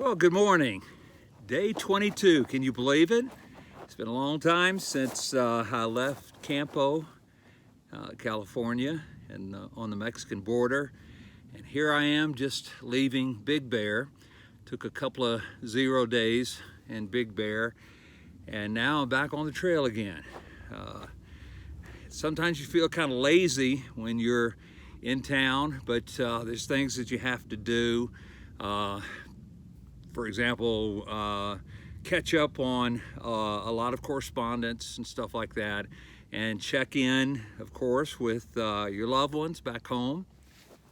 Well, good morning. Day 22, can you believe it? It's been a long time since I left Campo, California, and on the Mexican border. And here I am just leaving Big Bear. Took a couple of 0 days in Big Bear, and now I'm back on the trail again. Sometimes you feel kind of lazy when you're in town, but there's things that you have to do. For example, catch up on a lot of correspondence and stuff like that, and check in, of course, with your loved ones back home.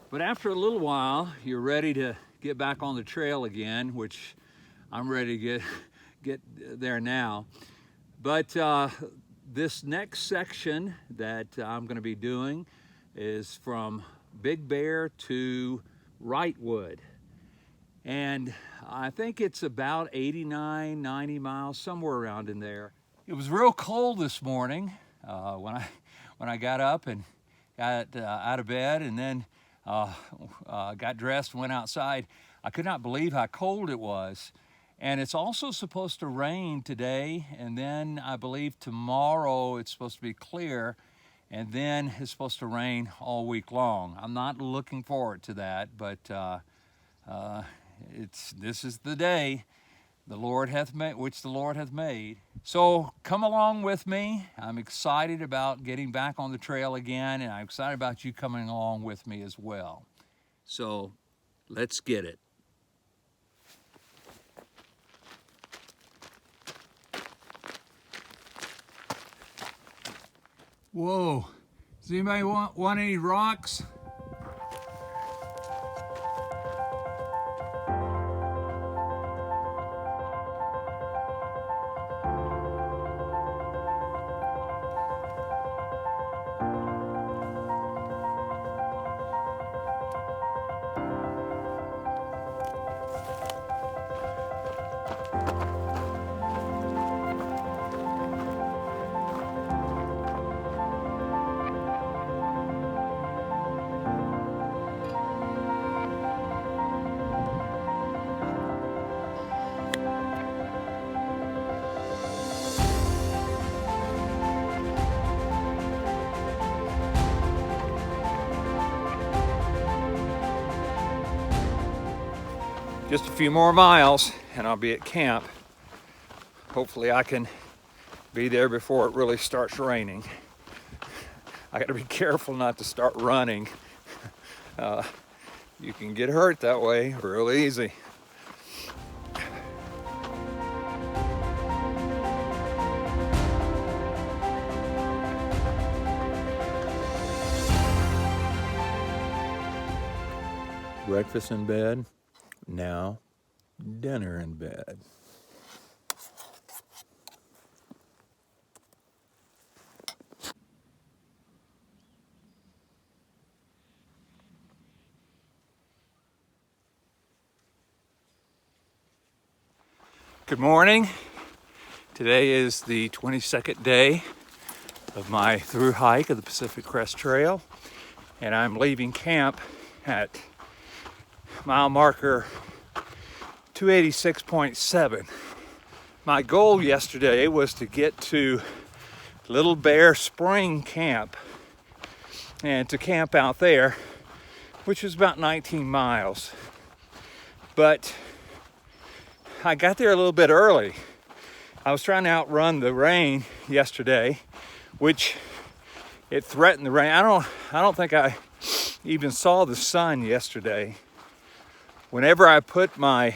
But after a little while, you're ready to get back on the trail again, which I'm ready to get there now. But this next section that I'm going to be doing is from Big Bear to Wrightwood. And I think it's about 89, 90 miles, somewhere around in there. It was real cold this morning when I got up and got out of bed, and then got dressed and went outside. I could not believe how cold it was. And it's also supposed to rain today, and then I believe tomorrow it's supposed to be clear, and then it's supposed to rain all week long. I'm not looking forward to that, but this is the day the Lord hath made, which the Lord hath made. So come along with me. I'm excited about getting back on the trail again, and I'm excited about you coming along with me as well. So let's get it. Whoa, does anybody want any rocks? Just a few more miles and I'll be at camp. Hopefully I can be there before it really starts raining. I gotta be careful not to start running. You can get hurt that way real easy. Breakfast in bed. Now, dinner in bed. Good morning. Today is the 22nd day of my through hike of the Pacific Crest Trail, and I'm leaving camp at mile marker 286.7. My goal yesterday was to get to Little Bear Spring Camp and to camp out there, which is about 19 miles. But I got there a little bit early. I was trying to outrun the rain yesterday, which it threatened the rain. I don't think I even saw the sun yesterday. Whenever I put my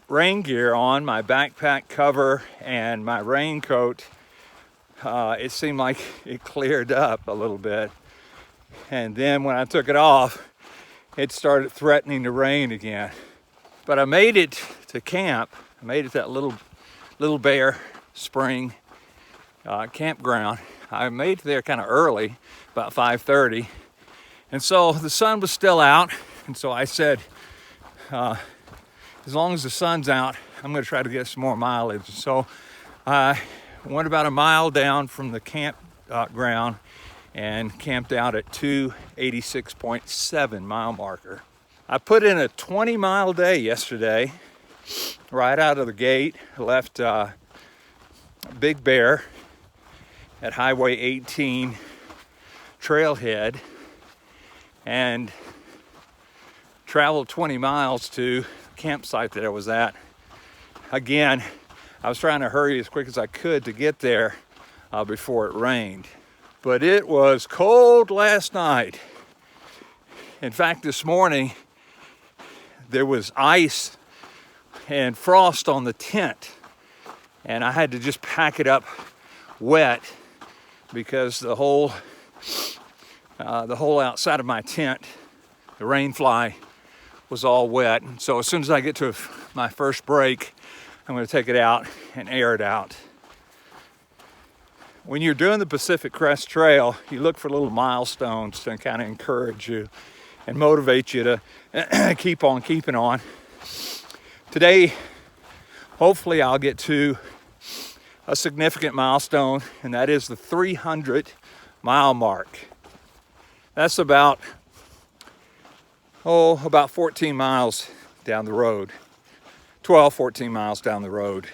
rain gear on, my backpack cover and my raincoat, it seemed like it cleared up a little bit. And then when I took it off, it started threatening to rain again. But I made it to camp. I made it to that Little Bear Spring campground. I made it there kind of early, about 5:30. And so the sun was still out. And so I said, as long as the sun's out, I'm going to try to get some more mileage. So I went about a mile down from the campground and camped out at 286.7 mile marker. I put in a 20-mile day yesterday, right out of the gate. I left Big Bear at Highway 18 trailhead and traveled 20 miles to the campsite that I was at. Again, I was trying to hurry as quick as I could to get there before it rained. But it was cold last night. In fact, this morning, there was ice and frost on the tent. And I had to just pack it up wet because the whole outside of my tent, the rain fly, was all wet. So as soon as I get to my first break, I'm going to take it out and air it out. When you're doing the Pacific Crest Trail, you look for little milestones to kind of encourage you and motivate you to keep on keeping on. Today, hopefully I'll get to a significant milestone, and that is the 300-mile mark. That's about 14 miles down the road. 14 miles down the road.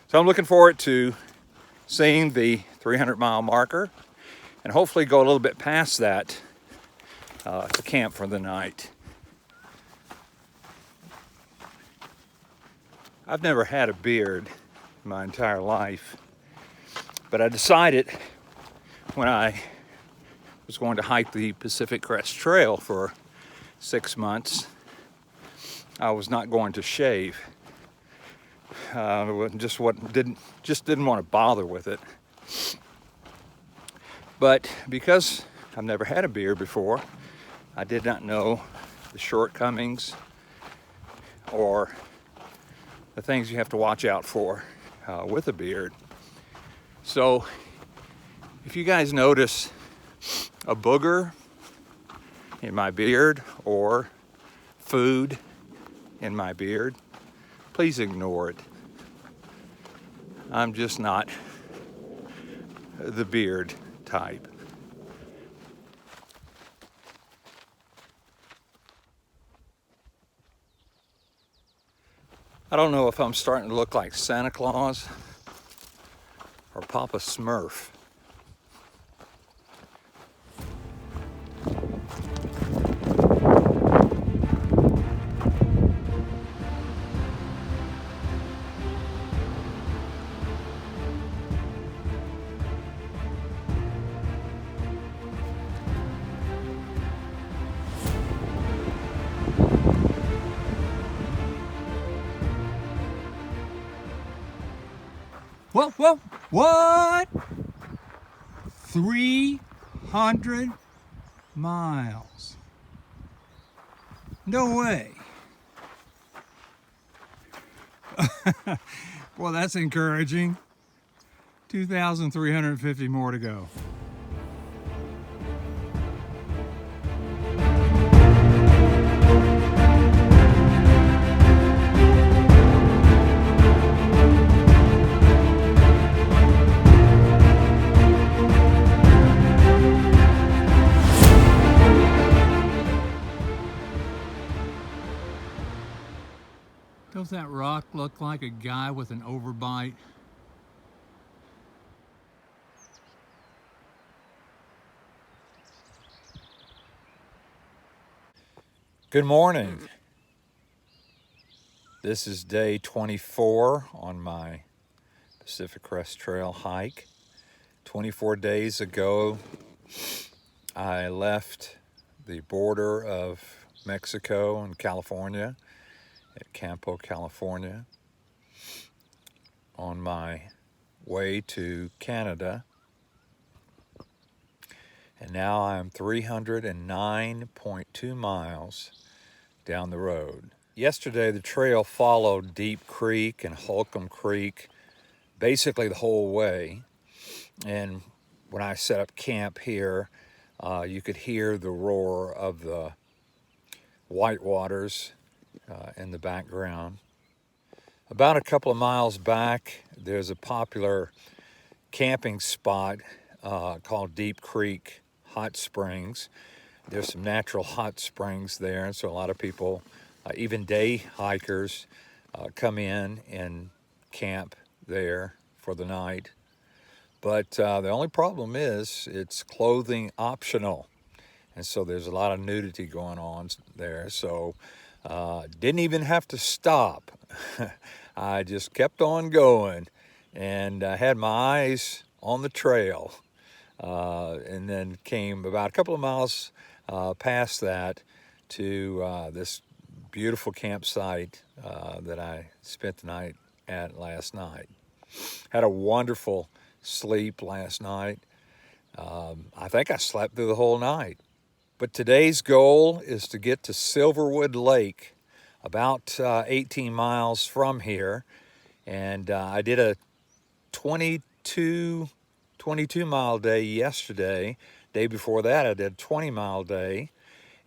So I'm looking forward to seeing the 300-mile marker and hopefully go a little bit past that to camp for the night. I've never had a beard in my entire life, but I decided when I was going to hike the Pacific Crest Trail for 6 months, I was not going to shave. Just didn't want to bother with it. But because I've never had a beard before, I did not know the shortcomings or the things you have to watch out for with a beard. So if you guys notice a booger in my beard or food in my beard, please ignore it. I'm just not the beard type. I don't know if I'm starting to look like Santa Claus or Papa Smurf. What? 300 miles. No way. Well, that's encouraging. 2,350 more to go. Does that rock look like a guy with an overbite? Good morning. This is day 24 on my Pacific Crest Trail hike. 24 days ago, I left the border of Mexico and California at Campo, California, on my way to Canada. And now I'm 309.2 miles down the road. Yesterday, the trail followed Deep Creek and Holcomb Creek basically the whole way. And when I set up camp here, you could hear the roar of the Whitewaters in the background. About a couple of miles back, there's a popular camping spot called Deep Creek Hot Springs. There's some natural hot springs there, and so a lot of people, even day hikers, come in and camp there for the night. But the only problem is it's clothing optional, and so there's a lot of nudity going on there. So didn't even have to stop. I just kept on going, and I had my eyes on the trail, and then came about a couple of miles past that to this beautiful campsite that I spent the night at last night. Had a wonderful sleep last night. I think I slept through the whole night. But today's goal is to get to Silverwood Lake, about 18 miles from here. And I did a 22 mile day yesterday. Day before that, I did a 20-mile day.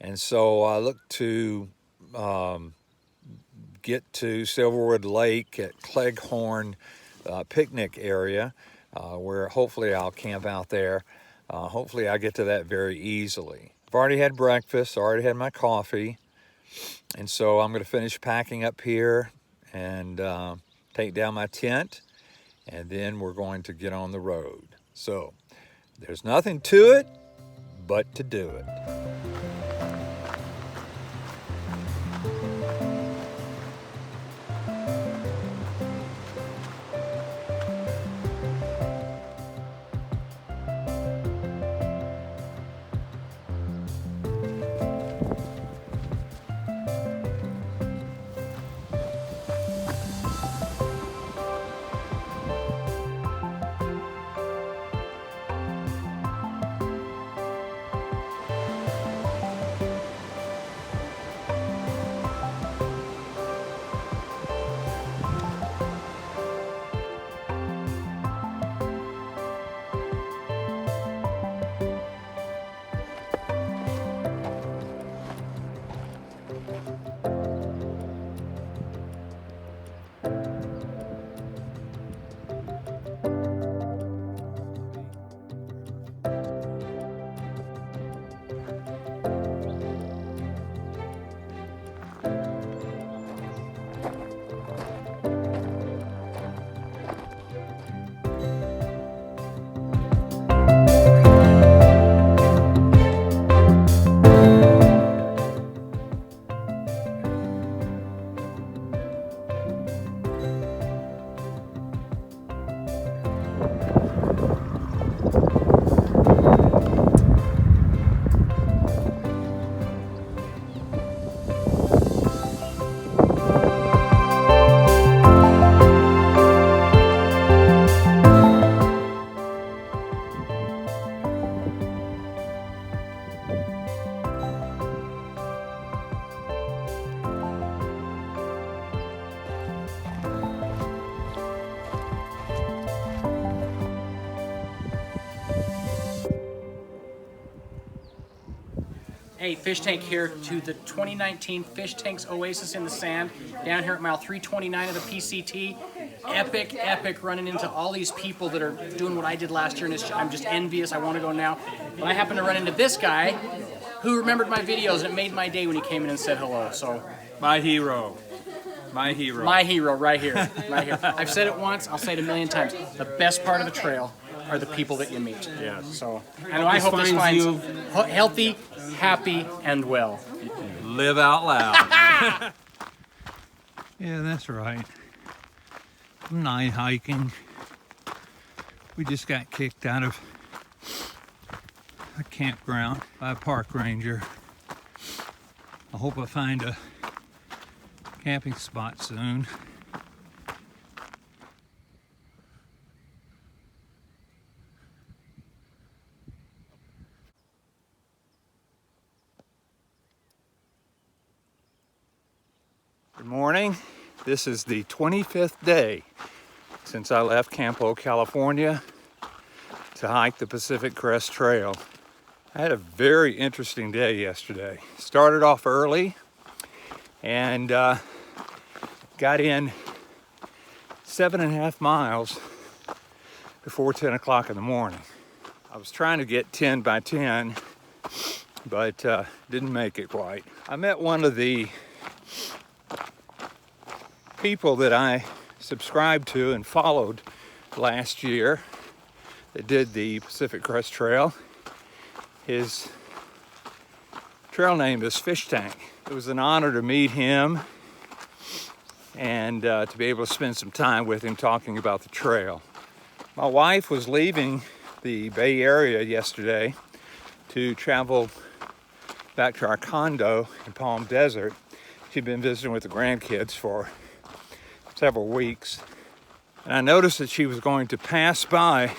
And so I look to get to Silverwood Lake at Cleghorn picnic area, where hopefully I'll camp out there. Hopefully I get to that very easily. I've already had breakfast, already had my coffee, and so I'm going to finish packing up here and take down my tent, and then we're going to get on the road. So there's nothing to it but to do it. Hey, Fish Tank here to the 2019 Fish Tanks Oasis in the Sand down here at mile 329 of the PCT. Epic, epic, running into all these people that are doing what I did last year, and I'm just envious. I want to go now. But I happened to run into this guy who remembered my videos, and it made my day when he came in and said hello. So my hero. My hero. My hero right here. Right here. I've said it once, I'll say it a million times. The best part of the trail are the people that you meet. Yes. So, and I hope this finds you healthy, happy, and well. Live out loud. Yeah, that's right. Night hiking. We just got kicked out of a campground by a park ranger. I hope I find a camping spot soon. Good morning. This is the 25th day since I left Campo, California to hike the Pacific Crest Trail. I had a very interesting day yesterday. Started off early and got in 7.5 miles before 10 o'clock in the morning. I was trying to get 10 by 10, but didn't make it quite. I met one of the people that I subscribed to and followed last year that did the Pacific Crest Trail. His trail name is Fish Tank. It was an honor to meet him and to be able to spend some time with him talking about the trail. My wife was leaving the Bay Area yesterday to travel back to our condo in Palm Desert. She'd been visiting with the grandkids for several weeks. And I noticed that she was going to pass by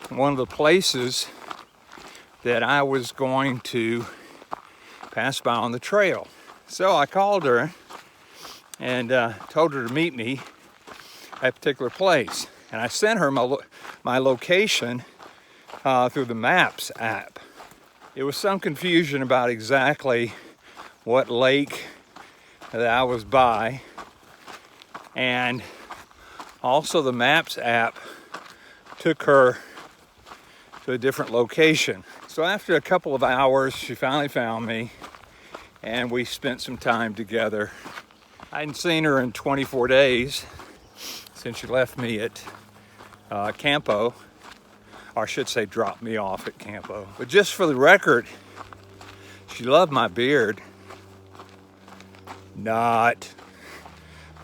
one of the places that I was going to pass by on the trail. So I called her and told her to meet me at a particular place. And I sent her my location through the Maps app. There was some confusion about exactly what lake that I was by. And also the Maps app took her to a different location. So after a couple of hours, she finally found me and we spent some time together. I hadn't seen her in 24 days since she left me at Campo, or I should say dropped me off at Campo. But just for the record, she loved my beard. Not.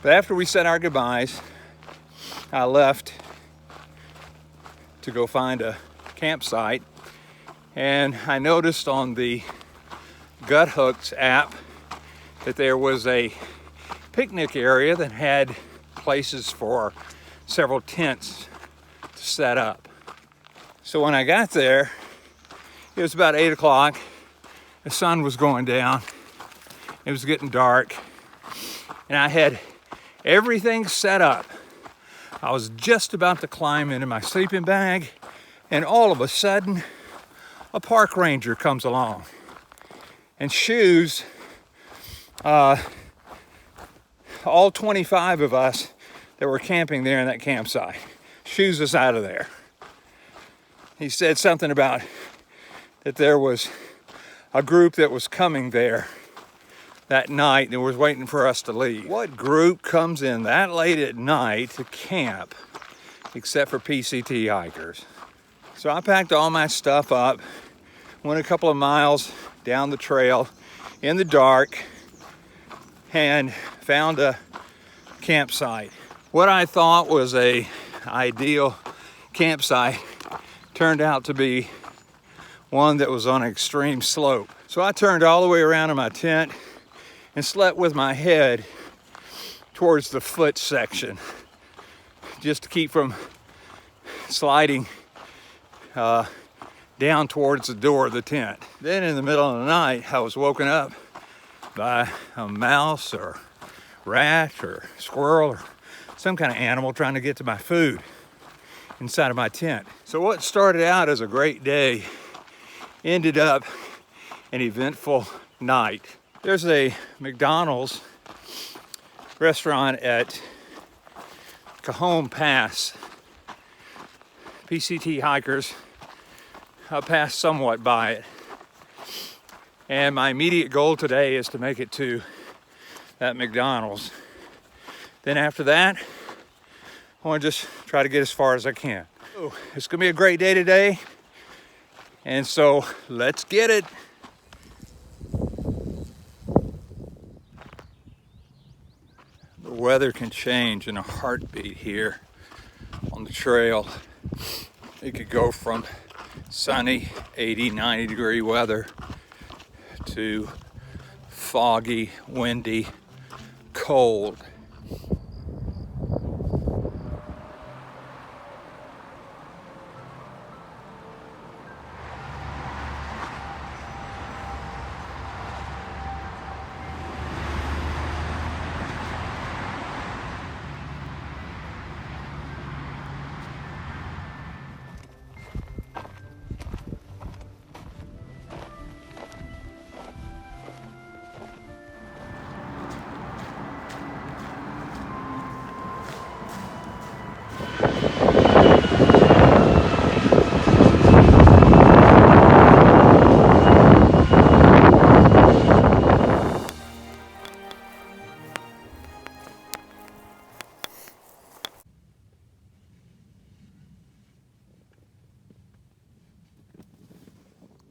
But after we said our goodbyes, I left to go find a campsite, and I noticed on the Gut Hooks app that there was a picnic area that had places for several tents to set up. So when I got there, it was about 8 o'clock. The sun was going down. It was getting dark. And I had everything set up. I was just about to climb into my sleeping bag, and all of a sudden, a park ranger comes along and shoos all 25 of us that were camping there in that campsite, shoos us out of there. He said something about that there was a group that was coming there that night and was waiting for us to leave. What group comes in that late at night to camp except for PCT hikers? So I packed all my stuff up, went a couple of miles down the trail in the dark, and found a campsite. What I thought was a ideal campsite turned out to be one that was on an extreme slope. So I turned all the way around in my tent and slept with my head towards the foot section, just to keep from sliding down towards the door of the tent. Then in the middle of the night, I was woken up by a mouse or rat or squirrel or some kind of animal trying to get to my food inside of my tent. So what started out as a great day ended up an eventful night. There's a McDonald's restaurant at Cajon Pass. PCT hikers pass somewhat by it. And my immediate goal today is to make it to that McDonald's. Then after that, I want to just try to get as far as I can. Oh, it's gonna be a great day today. And so let's get it. The weather can change in a heartbeat here on the trail. It could go from sunny 80, 90 degree weather to foggy, windy, cold.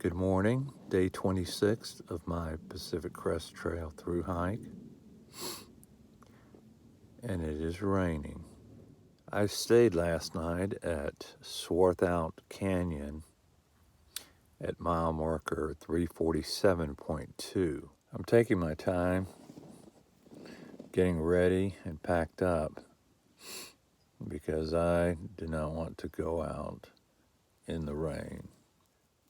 Good morning, day 26 of my Pacific Crest Trail through hike, and it is raining. I stayed last night at Swarthout Canyon at mile marker 347.2. I'm taking my time getting ready and packed up because I do not want to go out in the rain.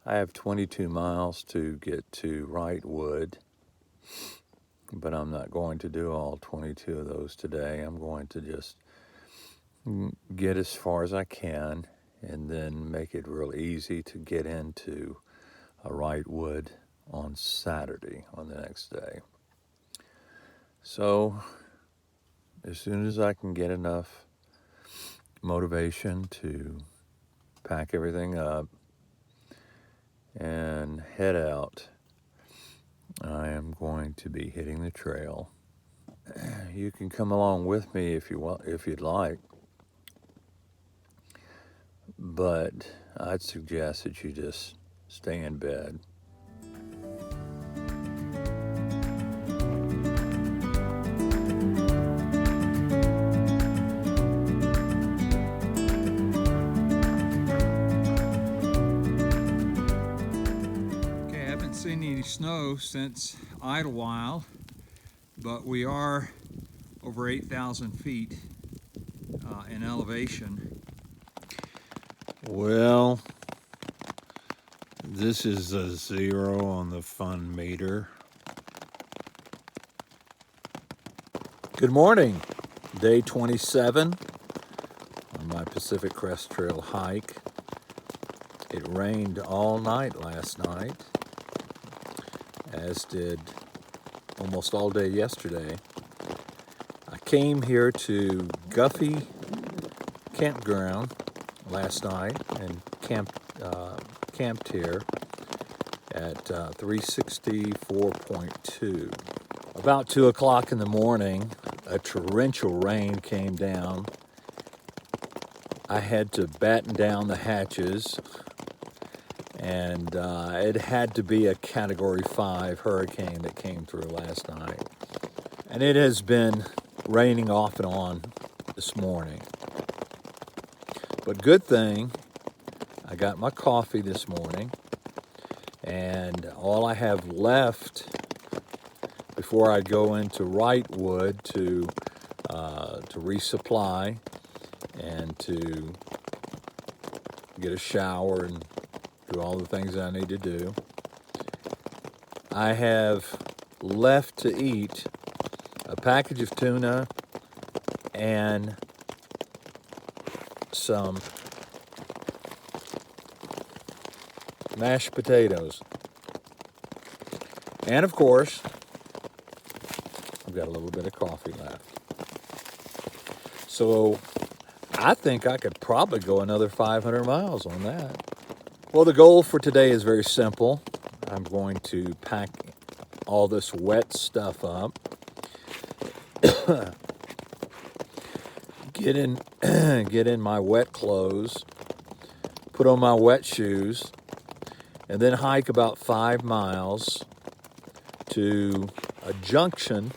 I have 22 miles to get to Wrightwood, but I'm not going to do all 22 of those today. I'm going to just get as far as I can and then make it real easy to get into Wrightwood on Saturday, on the next day. So as soon as I can get enough motivation to pack everything up and head out, I am going to be hitting the trail. You can come along with me if you want, if you'd like, but I'd suggest that you just stay in bed. Seen any snow since Idlewild, but we are over 8,000 feet in elevation. Well, this is a 0 on the fun meter. Good morning, day 27 on my Pacific Crest Trail hike. It rained all night last night, as did almost all day yesterday. I came here to Guffey Campground last night and camped here at 364.2. About 2 o'clock in the morning, a torrential rain came down. I had to batten down the hatches, and it had to be a Category 5 hurricane that came through last night. And it has been raining off and on this morning. But good thing, I got my coffee this morning, and all I have left before I go into Wrightwood to resupply and to get a shower and do all the things I need to do, I have left to eat a package of tuna and some mashed potatoes. And of course, I've got a little bit of coffee left. So I think I could probably go another 500 miles on that. Well, the goal for today is very simple. I'm going to pack all this wet stuff up, get in my wet clothes, put on my wet shoes, and then hike about 5 miles to a junction,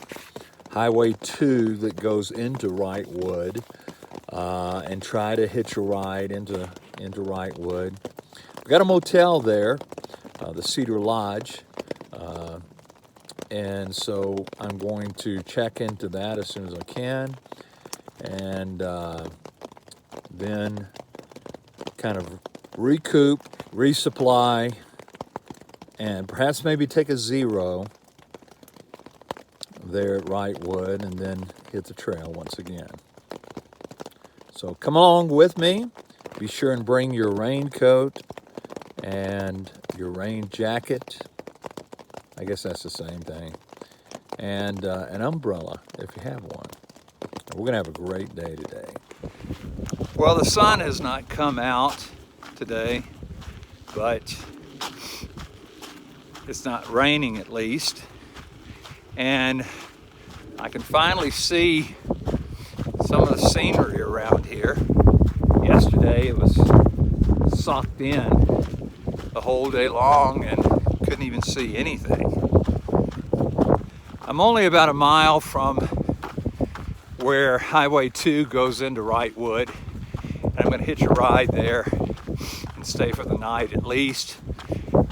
Highway 2, that goes into Wrightwood, and try to hitch a ride into Wrightwood. We got a motel there, the Cedar Lodge, and so I'm going to check into that as soon as I can, and then kind of recoup, resupply, and perhaps maybe take a 0 there at Wrightwood, and then hit the trail once again. So come along with me. Be sure and bring your raincoat and your rain jacket. I guess that's the same thing. And an umbrella if you have one. We're going to have a great day today. Well, the sun has not come out today, but it's not raining at least. And I can finally see some of the scenery around here. Yesterday it was socked in, the whole day long and couldn't even see anything. I'm only about a mile from where Highway 2 goes into Wrightwood, and I'm going to hitch a ride there and stay for the night at least,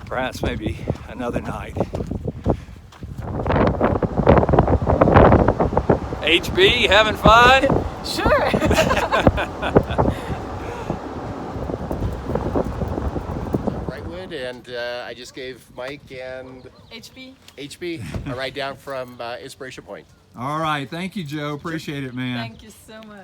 perhaps maybe another night. HB, having fun? Sure. Wrightwood, and I just gave Mike and HB a ride down from Inspiration Point. All right, thank you, Joe. Appreciate it, man. Thank you so much.